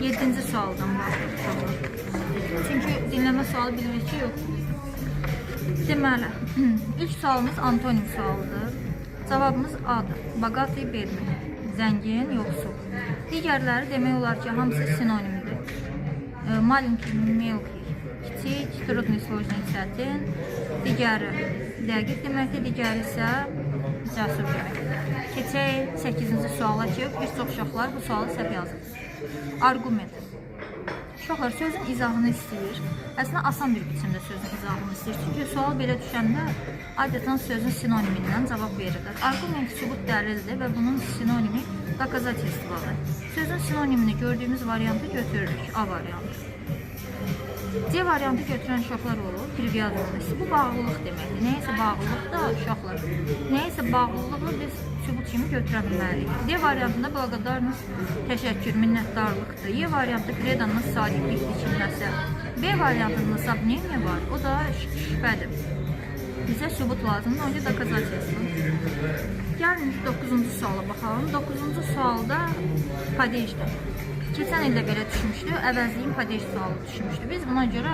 7-ci sualdan başlayalım. Çünkü dinleme sualı bilirik ki yox. Deməli, ilk sualımız antonim sualıdır. Cavabımız A'dır. Bogati, bедный. Zəngin, yoxsul. Digərləri demək olar ki, hamısı sinonimdir. Маленький, мелкий, kiçik, трудный, сложный, çətin. Digəri dəqiq deməkdir, digəri isə cəsur deməkdir. Keçək 8-ci suala ki, bir çox uşaqlar bu sualı səhv yazır. Argument. Uşaqlar sözün izahını istəyir. Əslində asan bir biçimdə sözün izahını istəyir. Çünki sual belə düşəndə adətən sözün sinonimindən cavab verirlər. Argument sübut dəlildir və bunun sinonimi doказательствоdır. Sözün sinonimini gördüyümüz variantı götürürük. A variantı. C variantı götürən uşaqlar olur. Привязанность. Bu bağlılıq deməkdir. Nəyəsə bağlılıq da uşaqlar. Nəyəsə bağlılığı biz sübut kimi götürə bilməliyik. D variantında благодарность, təşəkkür, minnətdarlıqdır. E variantı преданность, sadiqlikdir, kimləsə. B variantında сомнение var. O da şübhədir. Bizə sübut lazımdır. Önce доказательство. Gəlin 9-cu suala baxalım. 9-cu sualda padejdir. Keçən ildə belə düşmüşdü, əvəzliyin padej sualı düşmüşdü. Biz buna görə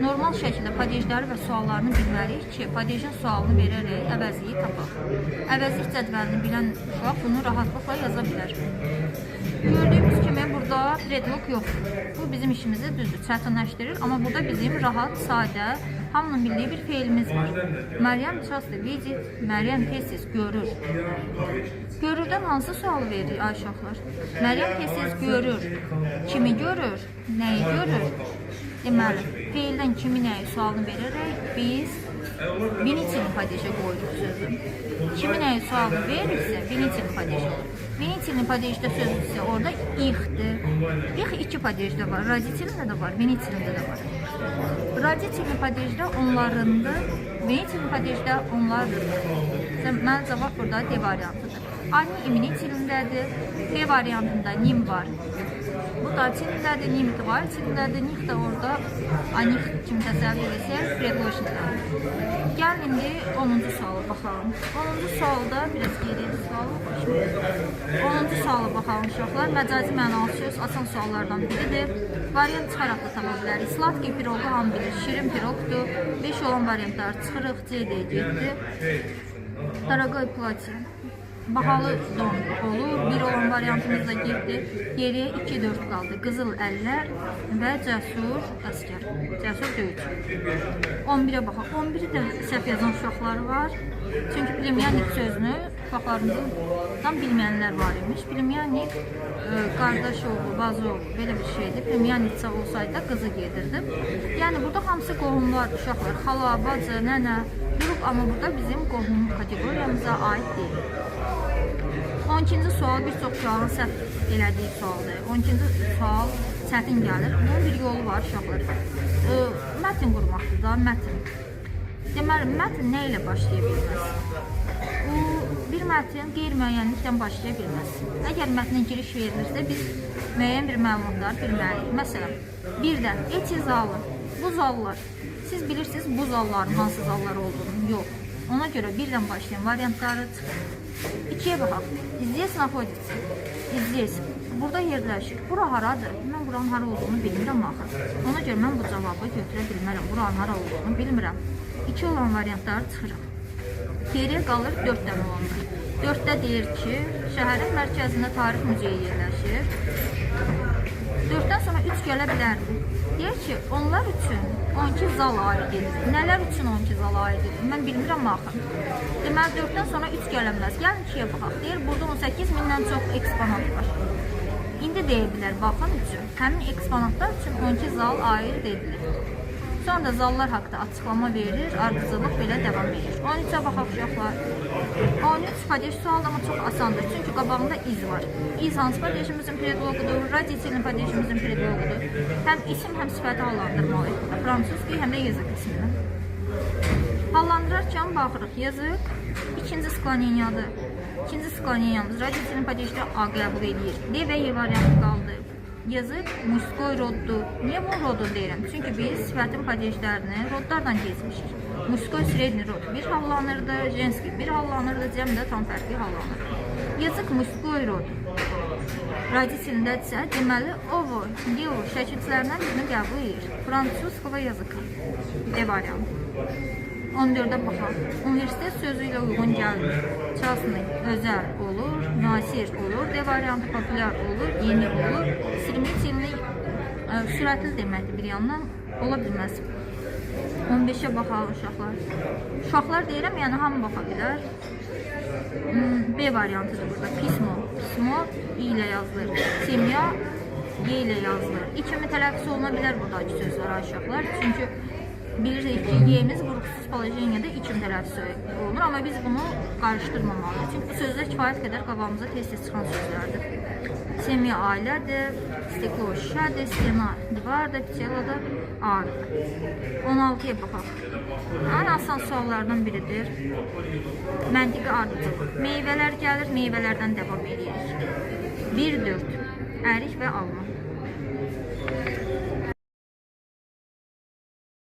normal şəkildə padejləri və suallarını bilməliyik ki, padejin sualını verərək əvəzliyi tapaq. Əvəzlik cədvəlini bilən uşaq bunu rahatlıqla yaza bilər. Gördüyümüz kimi burada predlog yoxdur. Bu bizim işimizi düzdür, çətinləşdirir. Amma burada bizim rahat, sadə, hamının bildiyi bir feilimiz var. Məryəm часто видит, Məryəm tez-tez görür. Görürdən hansı sualı verir ay uşaqlar? Məryəm tez-tez görür. Kimi görür? Nəyi görür? Deməli, feildən kimi nəyi sualını verərək biz Vinitilin padeji qoyuruq sözü. Kimi nəyi sualını verirsə, Vinitilin padeji olur. Vinitilin padejdə sözü isə orada ixdir. İx iki padejdə var. Raditilində də var, Vinitilində də var. Raditilin padejdə onlarındır, Vinitilin padejdə onlardır. Mən cavab burada D variantıdır. Ani iminitilindədir, B variantında nim var. Bu da tilindədir, nim də var, tilindədir, nix də orada anik kimi təsəvvür etsək, predloşindadır. Gəlin indi 10-cu suala baxalım. 10-cu sualda biraz geriyə sualı başlayalım. 10-cu suala baxalım uşaqlar. Məcazi mənalı söz asan suallardan biridir. Variant çıxaraq da tapa bilərik. Sladki pirogu hamı bilir, şirin piroqdur. 5 olan variantlar çıxırıq, C deyə getdi. Daragoy plati. Bahalı don olur. 1 olan variantımız da getdi. Geriyə 2-4 qaldı. Qızıl əllər və cəsur əskər. Cəsur döyücü. 11-ə baxaq. 11-i də səhv yazan uşaqlar var. Çünki plemyanik sözünü uşaqlarımızdan bilməyənlər var imiş. Plemyanik qardaş oğlu, bazı oğlu belə bir şeydir. Plemyanikçə olsaydı da qızı gedirdi. Yəni burada hamısı qohumlar, uşaqlar. Xala, bacı, nənə, yox, amma burada bizim qohum kateqoriyamıza aid deyil. 12-ci sual bir çox uşağın səhv elədiyi sualdır. 12-ci sual çətin gəlir. Bunun bir yolu var uşaqlar. Mətn qurmaqdır da, mətn. Deməli, mətn nə ilə başlaya bilməz? Bir mətn qeyri-müəyyənlikdən başlaya bilməz. Əgər mətnə giriş verilirsə, biz müəyyən bir məlumatlar bilməliyik. Məsələn, birdən, eti zalı, bu zallar. Siz bilirsiniz bu zalların hansı zallar olduğunu? Yox. Ona görə birdən başlayan variantları çıxır. 2-yə baxaq. İzləyəs naходится. İzləyəs. Burada yerləşir. Bura haradır? Mən buranın hara olduğunu bilmirəm axı. Ona görə mən bu cavabı götürə bilmərəm. Buranın hara olduğunu bilmirəm. 2 olan variantları çıxırıq. Geriyə qalır 4 dənə olanlar. 4-də deyir ki, şəhərin mərkəzində tarix muzeyi yerləşir. 4-dən sonra 3 gələ bilərdi. Deyir ki, onlar üçün 12 zal aid edir. Nələr üçün 12 zal aid edir? Mən bilmirəm axı. Deməli, 4-dən sonra 3 gələnməz. Gəlin 2-yə baxaq. Deyir, burada 18 mindən çox eksponat var. İndi deyə bilər, baxın üçün. Həmin eksponatlar üçün 12 zal aid edilir. Sonra da zallar haqqında açıqlama verir, ardıcılıq belə davam edir. 13-ə baxaq uşaqlar. 13 padej sual amma çox asandır. Çünki qabağında iz var. İz hansı padejimizin predloqudur, raditilin padejimizin predloqudur. Həm isim, həm sifəti hallandırmalıyıq. Fransuzski, həm də yazıq ismini. Hallandırarkən baxırıq. Yazıq ikinci skloneniyadır. İkinci skloneniyamız raditilin padejdə A qəbul edir. D və E variantı qaldı. Yazıq muskoy roddur. Niyə bu rodu deyirəm? Çünki biz sifətin padejlərini rodlardan geçmişik. Muskoy sredni rod bir hallanırdı, jenski bir hallanırdı, cəm də tam fərqli hallanırdı. Yazıq muskoy rod. Radisilindədirsə, deməli ovo, geo şəkilçilərindən birini qəbul edir. Fransuzskava yazıqı. D variantı. 14-də baxaq. Universitet sözü ilə uyğun gəlir. Частный, özəl olur, müasir olur, D variantı populyar olur, yeni olur. Стремительный, sürətli deməkdir bir yandan, ola bilməz. 15-ə baxaq uşaqlar. Uşaqlar deyirəm, yəni hamı baxa bilər. B variantıdır burada. Pismo. Pismo i ilə yazılır. Semya y ilə yazılır. İkimi tələffüz oluna bilər buradakı sözlər uşaqlar. Çünki bilirik ki, y'miz vurğusuz polojeniyada ikim tələffüz olunur. Amma biz bunu qarışdırmamalıyıq. Çünki bu sözlər kifayət qədər qabağımıza tez-tez çıxan sözlərdir. Semya ailədir, steklo şişədir, stena divardır, pçela da ağrıdır. 16-ya baxaq. Ən asan suallardan biridir. Məntiqi ardıcılıq. Meyvələr gəlir, meyvələrdən davam edirik. 1-4. Ərik və alma.